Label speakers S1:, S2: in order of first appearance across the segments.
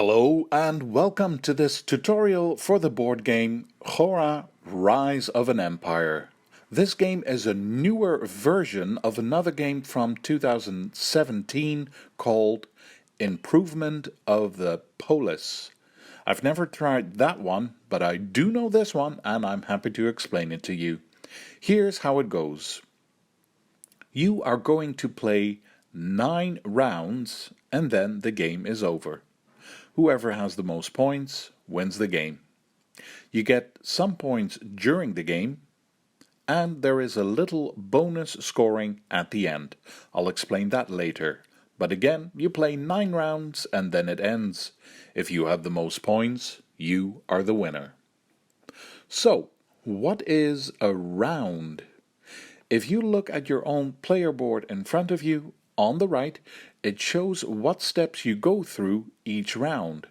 S1: Hello and welcome to this tutorial for the board game Khora Rise of an Empire. This game is a newer version of another game from 2017 called Improvement of the Polis. I've never tried that one, but I do know this one and I'm happy to explain it to you. Here's how it goes. You are going to play 9 rounds and then the game is over. Whoever has the most points wins the game. You get some points during the game, and there is a little bonus scoring at the end. I'll explain that later. But again, you play 9 rounds and then it ends. If you have the most points, you are the winner. So, what is a round? If you look at your own player board in front of you, on the right, it shows what steps you go through each round.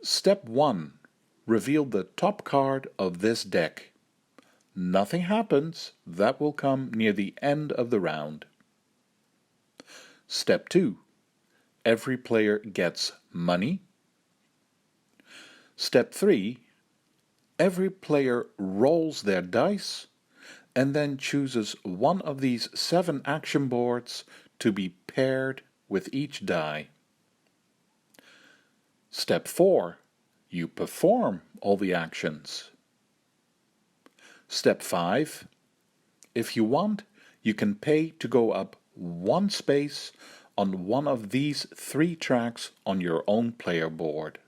S1: Step 1. Reveal the top card of this deck. Nothing happens. That will come near the end of the round. Step 2. Every player gets money. Step 3. Every player rolls their dice and then chooses one of these 7 action boards to be paired with each die. Step 4. You perform all the actions. Step 5. If you want, you can pay to go up 1 space on one of these 3 tracks on your own player board.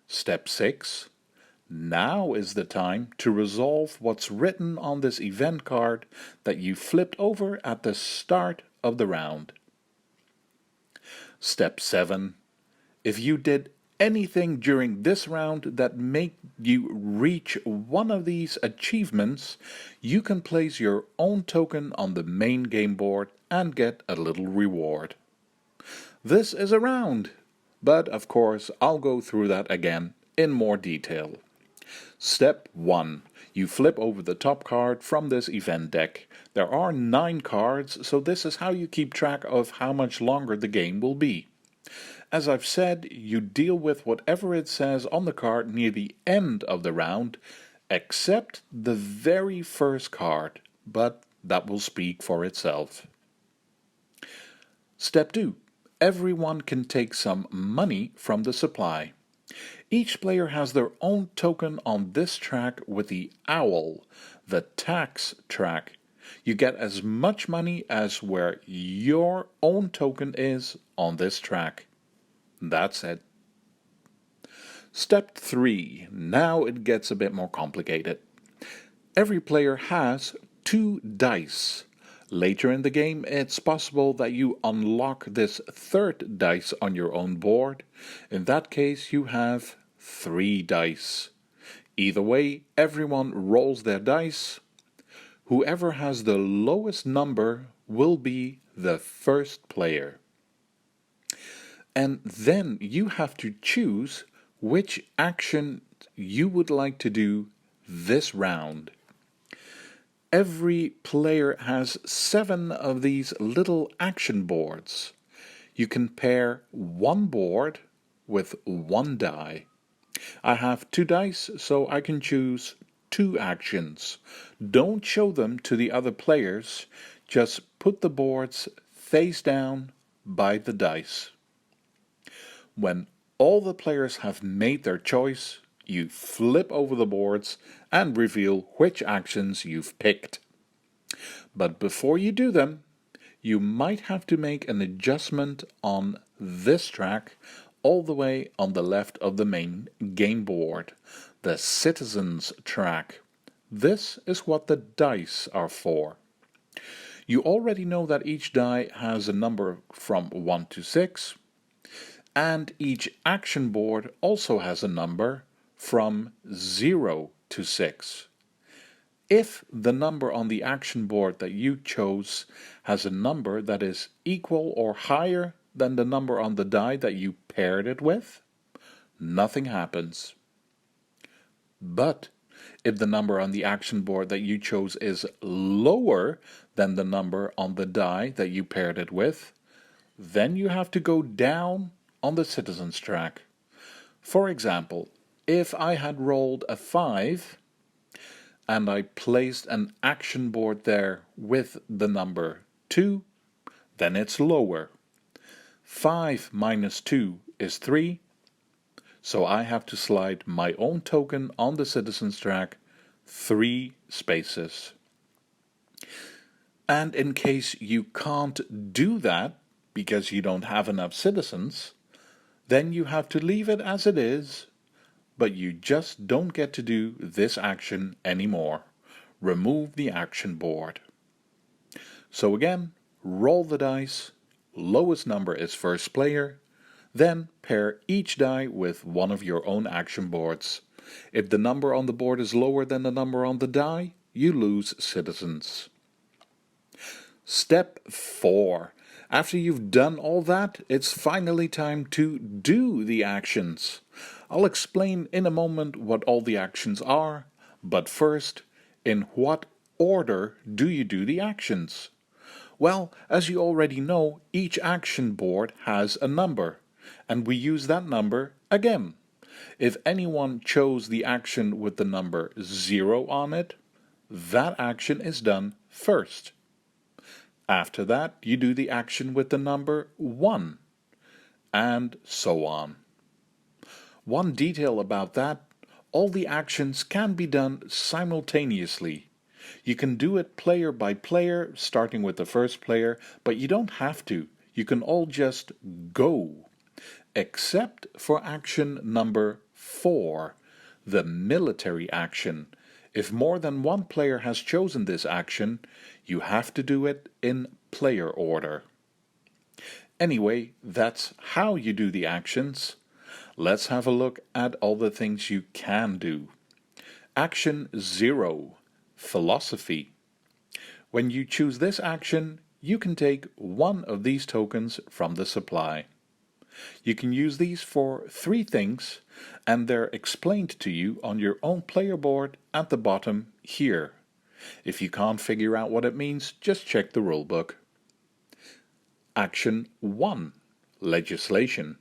S1: Step 6. Now is the time to resolve what's written on this event card that you flipped over at the start of the round. Step 7. If you did anything during this round that made you reach one of these achievements, you can place your own token on the main game board and get a little reward. This is a round, but of course I'll go through that again in more detail. Step 1. You flip over the top card from this event deck. There are 9 cards, so this is how you keep track of how much longer the game will be. As I've said, you deal with whatever it says on the card near the end of the round, except the very first card, but that will speak for itself. Step 2. Everyone can take some money from the supply. Each player has their own token on this track with the owl, the tax track. You get as much money as where your own token is on this track. That's it. Step 3. Now it gets a bit more complicated. Every player has 2 dice. Later in the game, it's possible that you unlock this 3rd dice on your own board. In that case, you have 3 dice. Either way, everyone rolls their dice. Whoever has the lowest number will be the first player. And then you have to choose which action you would like to do this round. Every player has 7 of these little action boards. You can pair 1 board with 1 die. I have 2 dice, so I can choose 2 actions. Don't show them to the other players, just put the boards face down by the dice. When all the players have made their choice, you flip over the boards and reveal which actions you've picked. But before you do them, you might have to make an adjustment on this track all the way on the left of the main game board, the citizens track. This is what the dice are for. You already know that each die has a number from 1 to 6, and each action board also has a number from 0 to 6. If the number on the action board that you chose has a number that is equal or higher than the number on the die that you paired it with, nothing happens. But if the number on the action board that you chose is lower than the number on the die that you paired it with, Then you have to go down on the citizens track. For example, if I had rolled a 5 and I placed an action board there with the number 2, then it's lower. 5 minus 2 is 3, so I have to slide my own token on the citizens track 3 spaces. And in case you can't do that because you don't have enough citizens, then you have to leave it as it is, but you just don't get to do this action anymore. Remove the action board. So again, roll the dice, lowest number is first player, then pair each die with one of your own action boards. If the number on the board is lower than the number on the die, you lose citizens. Step 4. After you've done all that, it's finally time to do the actions. I'll explain in a moment what all the actions are, but first, in what order do you do the actions? Well, as you already know, each action board has a number, and we use that number again. If anyone chose the action with the number 0 on it, that action is done first. After that, you do the action with the number 1, and so on. One detail about that, all the actions can be done simultaneously. You can do it player by player, starting with the first player, but you don't have to. You can all just go. Except for action number 4, the military action. If more than one player has chosen this action, you have to do it in player order. Anyway, that's how you do the actions. Let's have a look at all the things you can do. Action 0, philosophy. When you choose this action, you can take one of these tokens from the supply. You can use these for 3 things, and they're explained to you on your own player board at the bottom here. If you can't figure out what it means, just check the rulebook. Action 1, legislation.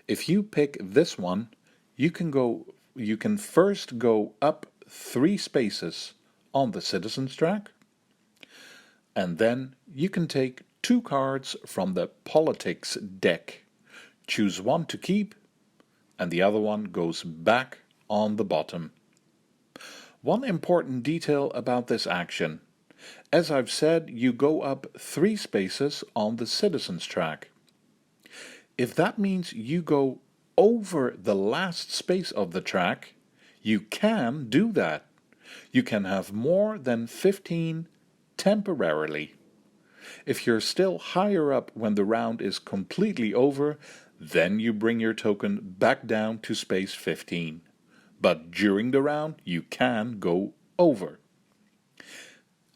S1: If you pick this one, you can first go up 3 spaces on the citizens track, and then you can take 2 cards from the politics deck. Choose one to keep, and the other one goes back on the bottom. One important detail about this action. As I've said, you go up 3 spaces on the citizens track. If that means you go over the last space of the track, you can do that. You can have more than 15 temporarily. If you're still higher up when the round is completely over, then you bring your token back down to space 15. But during the round, you can go over.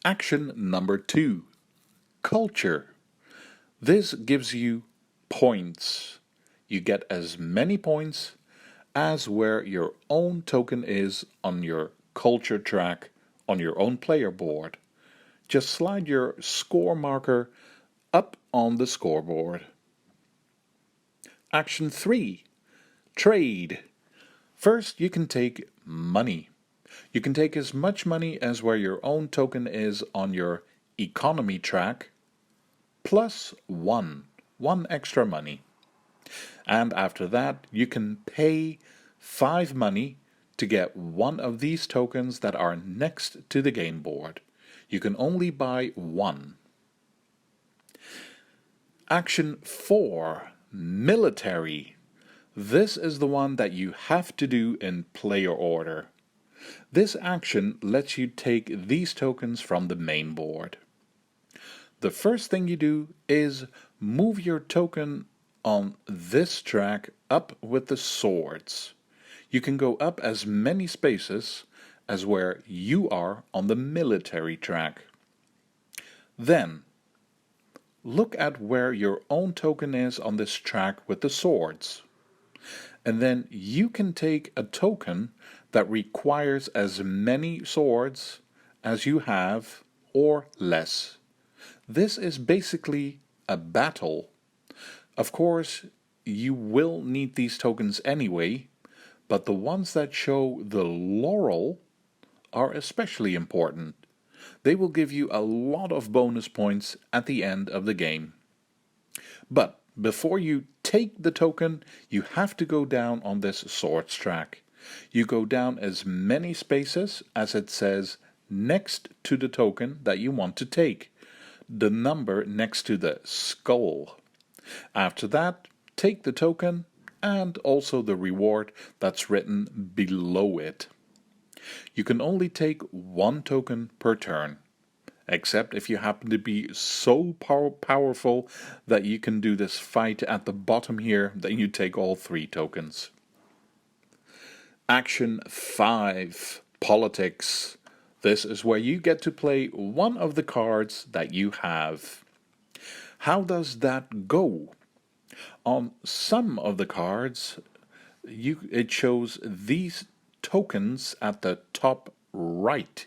S1: Action number 2, culture. This gives you points. You get as many points as where your own token is on your culture track on your own player board. Just slide your score marker up on the scoreboard. Action 3, trade. First, you can take money. You can take as much money as where your own token is on your economy track, plus one extra money. And after that, you can pay 5 money to get one of these tokens that are next to the game board. You can only buy 1. Action 4, military. This is the one that you have to do in player order. This action lets you take these tokens from the main board. The first thing you do is move your token on this track up with the swords. You can go up as many spaces as where you are on the military track. Then, look at where your own token is on this track with the swords. And then you can take a token that requires as many swords as you have or less. This is basically a battle. Of course, you will need these tokens anyway, but the ones that show the laurel are especially important. They will give you a lot of bonus points at the end of the game. But before you take the token, you have to go down on this swords track. You go down as many spaces as it says next to the token that you want to take, the number next to the skull. After that, take the token and also the reward that's written below it. You can only take one token per turn, except if you happen to be so powerful that you can do this fight at the bottom here, then you take all 3 tokens. Action 5, Politics. This is where you get to play one of the cards that you have. How does that go? On some of the cards, it shows these tokens at the top right.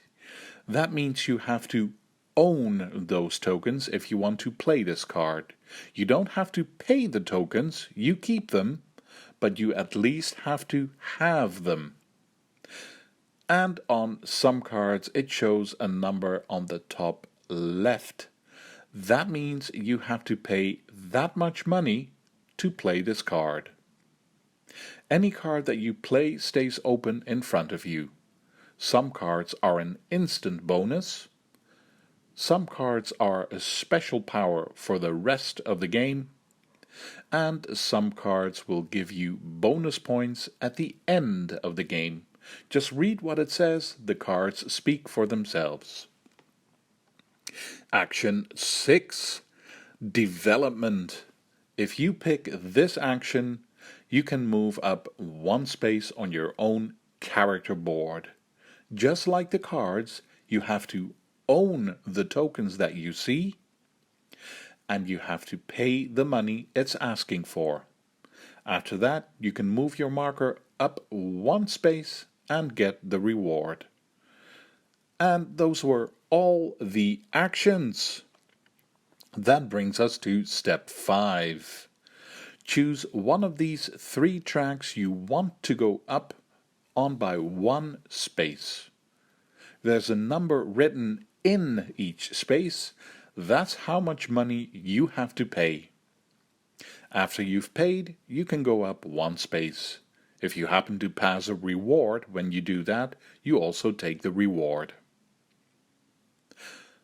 S1: That means you have to own those tokens if you want to play this card. You don't have to pay the tokens, you keep them, but you at least have to have them. And on some cards it shows a number on the top left. That means you have to pay that much money to play this card. Any card that you play stays open in front of you. Some cards are an instant bonus. Some cards are a special power for the rest of the game. And some cards will give you bonus points at the end of the game. Just read what it says, the cards speak for themselves. Action 6, Development. If you pick this action, you can move up 1 space on your own character board. Just like the cards, you have to own the tokens that you see, and you have to pay the money it's asking for. After that, you can move your marker up 1 space and get the reward. And those were all the actions. That brings us to step 5. Choose one of these 3 tracks you want to go up on by 1 space. There's a number written in each space. That's how much money you have to pay. After you've paid, you can go up 1 space. If you happen to pass a reward when you do that, you also take the reward.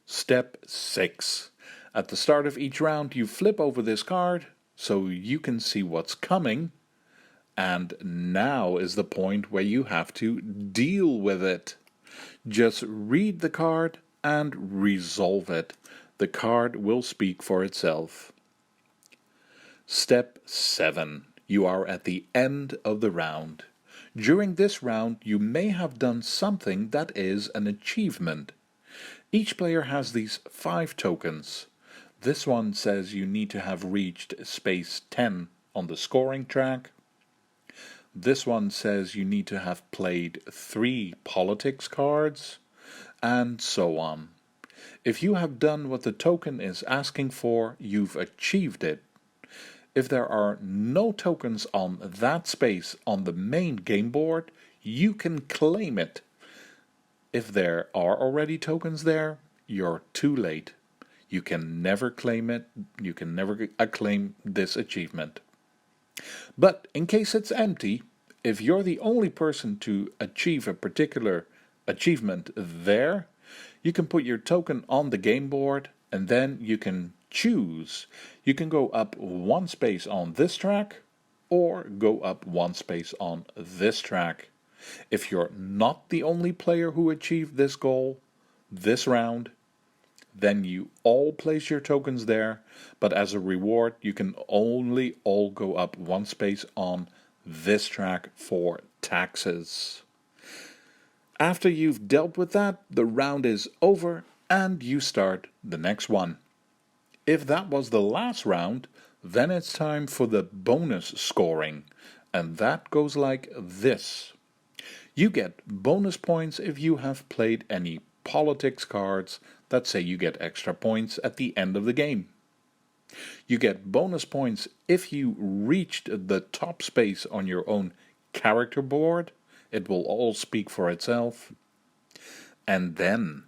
S1: Step 6. At the start of each round, you flip over this card so you can see what's coming. And now is the point where you have to deal with it. Just read the card and resolve it. The card will speak for itself. Step 7. You are at the end of the round. During this round, you may have done something that is an achievement. Each player has these 5 tokens. This one says you need to have reached space 10 on the scoring track. This one says you need to have played 3 politics cards, and so on. If you have done what the token is asking for, you've achieved it. If there are no tokens on that space on the main game board, you can claim it. If there are already tokens there, you're too late. You can never claim it. You can never acclaim this achievement. But in case it's empty, if you're the only person to achieve a particular achievement there, you can put your token on the game board and then you can choose. You can go up 1 space on this track or go up 1 space on this track. If you're not the only player who achieved this goal this round, then you all place your tokens there, but as a reward you can only all go up 1 space on this track for taxes. After you've dealt with that, the round is over and you start the next one. If that was the last round, then it's time for the bonus scoring, and that goes like this. You get bonus points if you have played any politics cards that say you get extra points at the end of the game. You get bonus points if you reached the top space on your own character board. It will all speak for itself. And then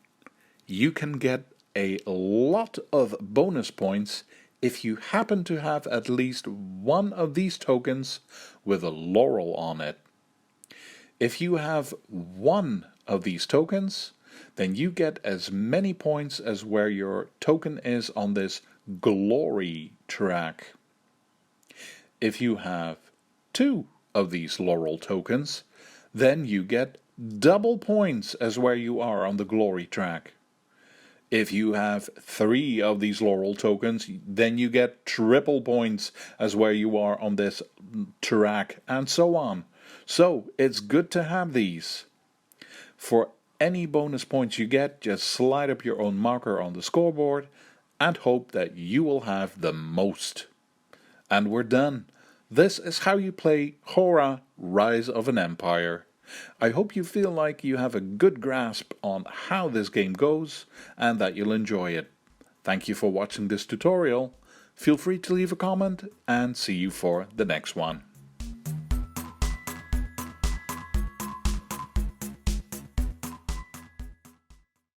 S1: you can get a lot of bonus points if you happen to have at least one of these tokens with a laurel on it. If you have one of these tokens, then you get as many points as where your token is on this glory track. If you have two of these laurel tokens, then you get double points as where you are on the glory track. If you have three of these laurel tokens, then you get triple points as where you are on this track, and so on. So it's good to have these. For any bonus points you get, just slide up your own marker on the scoreboard and hope that you will have the most. And we're done. This is how you play Khora, Rise of an Empire. I hope you feel like you have a good grasp on how this game goes and that you'll enjoy it. Thank you for watching this tutorial. Feel free to leave a comment and see you for the next one.